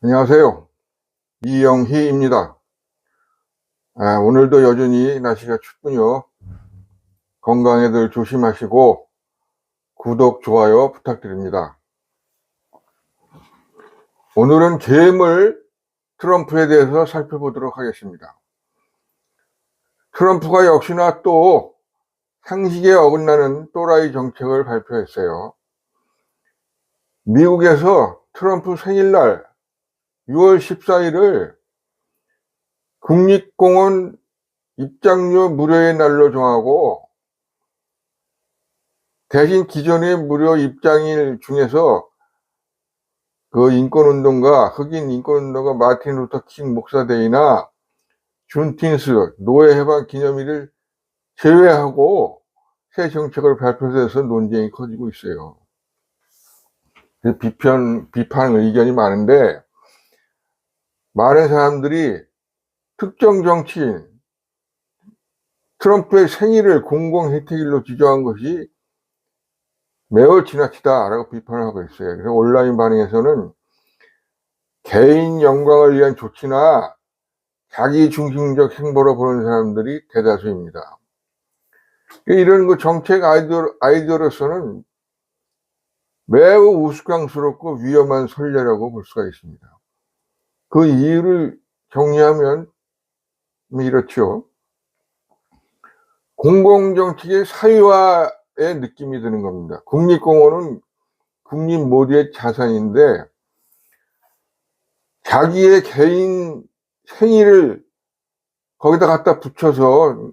안녕하세요. 이영희입니다. 오늘도 여전히 날씨가 춥군요. 건강에들 조심하시고 구독, 좋아요 부탁드립니다. 오늘은 괴물 트럼프에 대해서 살펴보도록 하겠습니다. 트럼프가 역시나 또 상식에 어긋나는 또라이 정책을 발표했어요. 미국에서 트럼프 생일날 6월 14일을 국립공원 입장료 무료의 날로 정하고 대신 기존의 무료 입장일 중에서 그 인권운동가, 흑인 인권운동가 마틴 루터 킹 목사데이나 준틴스 노예해방 기념일을 제외하고 새 정책을 발표해서 논쟁이 커지고 있어요. 비판 의견이 많은데 많은 사람들이 특정 정치인 트럼프의 생일을 공공혜택일로 지정한 것이 매우 지나치다라고 비판을 하고 있어요. 그래서 온라인 반응에서는 개인 영광을 위한 조치나 자기 중심적 행보로 보는 사람들이 대다수입니다. 이런 그 정책 아이디어로서는 매우 우스꽝스럽고 위험한 선례라고 볼 수가 있습니다. 그 이유를 정리하면 이렇죠. 공공정책의 사유화의 느낌이 드는 겁니다. 국립공원은 국민 모두의 자산인데 자기의 개인 생일을 거기다 갖다 붙여서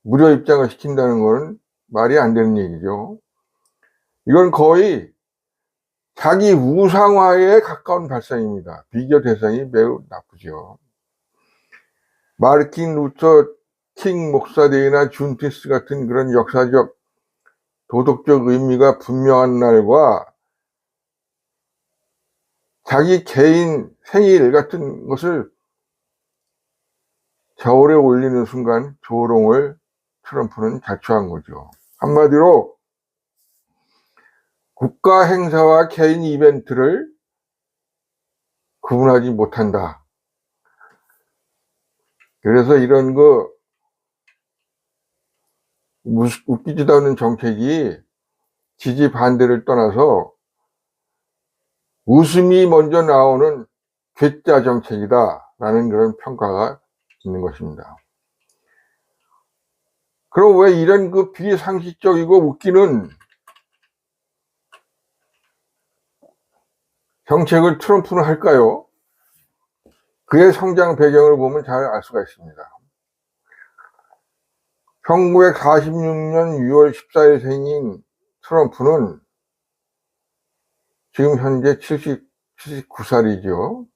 무료 입장을 시킨다는 건 말이 안 되는 얘기죠. 이건 거의 자기 우상화에 가까운 발상입니다. 비교 대상이 매우 나쁘죠. 마르틴 루터 킹 목사데이나 준티스 같은 그런 역사적 도덕적 의미가 분명한 날과 자기 개인 생일 같은 것을 저울에 올리는 순간 조롱을 트럼프는 자초한 거죠. 한마디로 국가 행사와 개인 이벤트를 구분하지 못한다. 그래서 이런 거 웃기지도 않은 정책이 지지 반대를 떠나서 웃음이 먼저 나오는 괴짜 정책이다라는 그런 평가가 있는 것입니다. 그럼 왜 이런 그 비상식적이고 웃기는 정책을 트럼프는 할까요? 그의 성장 배경을 보면 잘 알 수가 있습니다. 1946년 6월 14일 생인 트럼프는 지금 현재 79살이죠.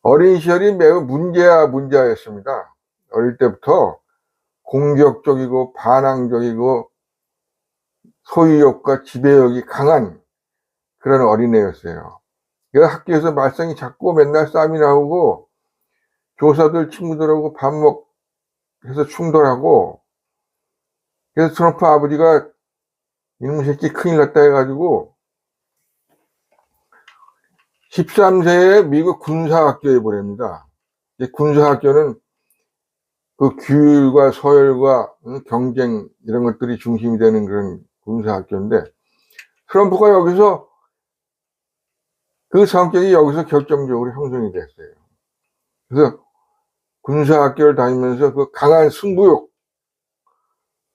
어린 시절이 매우 문제였습니다. 어릴 때부터 공격적이고 반항적이고 소유욕과 지배욕이 강한 그런 어린애였어요. 그래서 학교에서 말썽이 작고 맨날 싸움이 나오고 교사들 친구들하고 밥 먹해서 충돌하고, 그래서 트럼프 아버지가 이놈 새끼 큰일 났다 해가지고 13세에 미국 군사학교에 보냅니다. 군사학교는 그 규율과 서열과 경쟁 이런 것들이 중심이 되는 그런 군사학교인데 트럼프가 여기서 그 성격이 여기서 결정적으로 형성이 됐어요. 그래서 군사학교를 다니면서 그 강한 승부욕,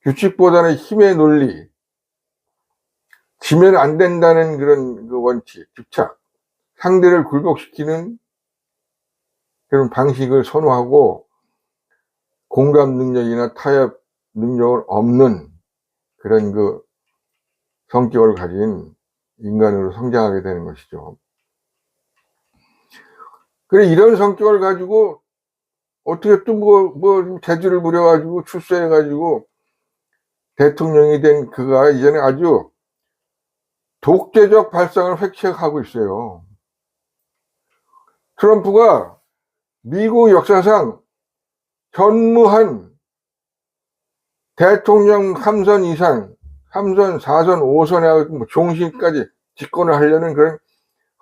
규칙보다는 힘의 논리, 지면 안 된다는 그런 그 원칙, 집착, 상대를 굴복시키는 그런 방식을 선호하고 공감 능력이나 타협 능력을 없는 그런 그 성격을 가진 인간으로 성장하게 되는 것이죠. 그래, 이런 성격을 가지고 어떻게 또 재주를 부려가지고 출세해가지고 대통령이 된 그가 이제는 아주 독재적 발상을 획책하고 있어요. 트럼프가 미국 역사상 전무한 대통령 3선 이상, 3선, 4선, 5선에 종신까지 집권을 하려는 그런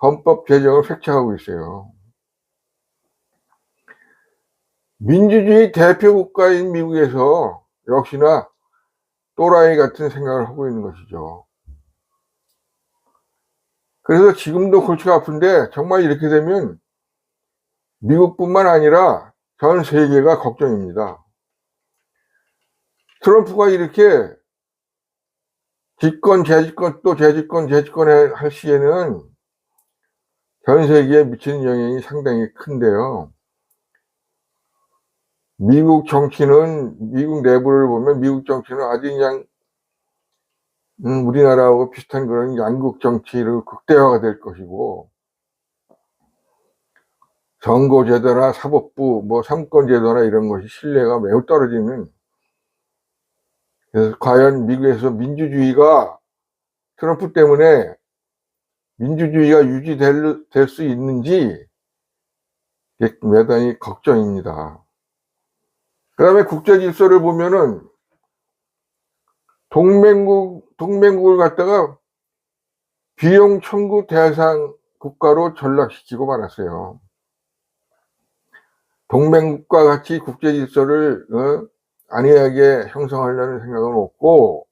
헌법 제정을 획책하고 있어요. 민주주의 대표 국가인 미국에서 역시나 또라이 같은 생각을 하고 있는 것이죠. 그래서 지금도 골치가 아픈데 정말 이렇게 되면 미국뿐만 아니라 전 세계가 걱정입니다. 트럼프가 이렇게 집권, 재집권, 또 재집권, 할 시에는 전 세계에 미치는 영향이 상당히 큰데요. 미국 정치는, 미국 내부를 보면 미국 정치는 아주 그냥 우리나라하고 비슷한 그런 양국 정치로 극대화가 될 것이고, 선거제도나 사법부, 삼권제도나 이런 것이 신뢰가 매우 떨어지는, 그래서 과연 미국에서 민주주의가 트럼프 때문에 민주주의가 유지될 수 있는지 매단이 걱정입니다. 그 다음에 국제 질서를 보면은 동맹국을 갖다가 비용 청구 대상 국가로 전락시키고 말았어요. 동맹국과 같이 국제 질서를 안이하게 형성하려는 생각은 없고,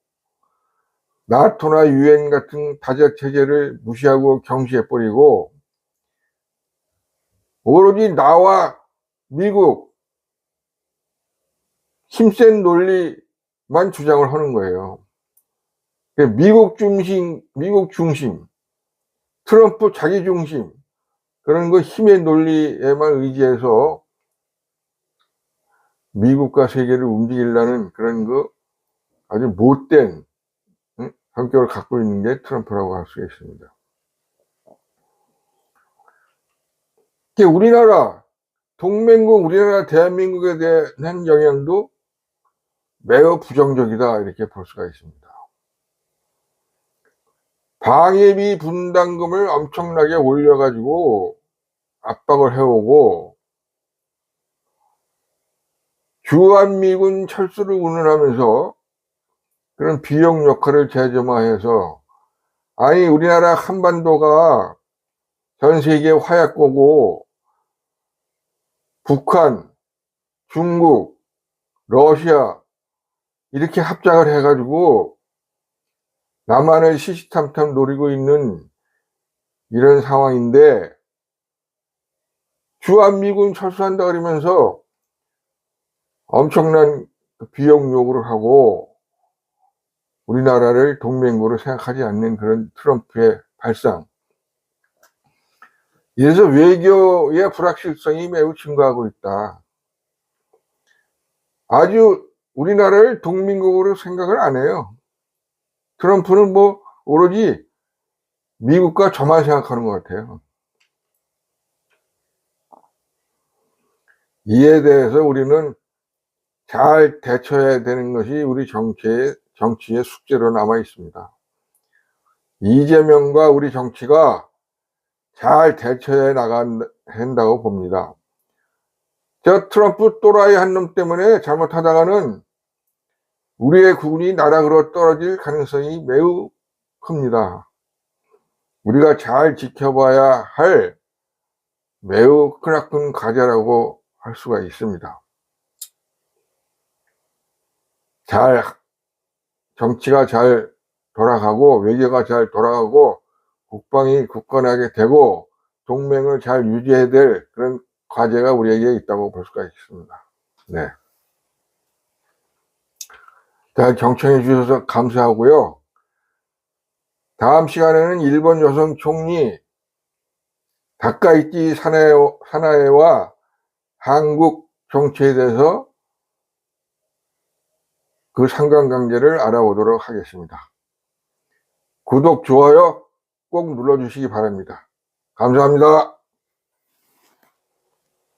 나토나 유엔 같은 다자 체제를 무시하고 경시해버리고 오로지 나와 미국 힘센 논리만 주장을 하는 거예요. 미국 중심, 트럼프 자기 중심, 그런 거 힘의 논리에만 의지해서 미국과 세계를 움직이려는 그런 거 아주 못된 성격을 갖고 있는 게 트럼프라고 할 수 있습니다. 우리나라, 우리나라 대한민국에 대한 영향도 매우 부정적이다, 이렇게 볼 수가 있습니다. 방위비 분담금을 엄청나게 올려가지고 압박을 해오고, 주한미군 철수를 운운하면서 그런 비용 역할을 재점화해서, 아니 우리나라 한반도가 전 세계 화약고고 북한, 중국, 러시아 이렇게 합작을 해가지고 남한을 시시탐탐 노리고 있는 이런 상황인데, 주한미군 철수한다 그러면서 엄청난 비용 요구를 하고 우리나라를 동맹국으로 생각하지 않는 그런 트럼프의 발상, 이래서 외교의 불확실성이 매우 증가하고 있다. 아주 우리나라를 동맹국으로 생각을 안 해요. 트럼프는 오로지 미국과 저만 생각하는 것 같아요. 이에 대해서 우리는 잘 대처해야 되는 것이 우리 정치의 숙제로 남아 있습니다. 이재명과 우리 정치가 잘 대처해 나가야 한다고 봅니다. 저 트럼프 또라이 한 놈 때문에 잘못하다가는 우리의 국운이 나락으로 떨어질 가능성이 매우 큽니다. 우리가 잘 지켜봐야 할 매우 크나큰 과제라고 할 수가 있습니다. 정치가 잘 돌아가고 외교가 잘 돌아가고 국방이 굳건하게 되고 동맹을 잘 유지해야 될 그런 과제가 우리에게 있다고 볼 수가 있습니다. 네. 잘 경청해 주셔서 감사하고요. 다음 시간에는 일본 여성 총리 다카이치 사나에와 한국 정치에 대해서 그 상관관계를 알아보도록 하겠습니다. 구독, 좋아요 꼭 눌러주시기 바랍니다. 감사합니다.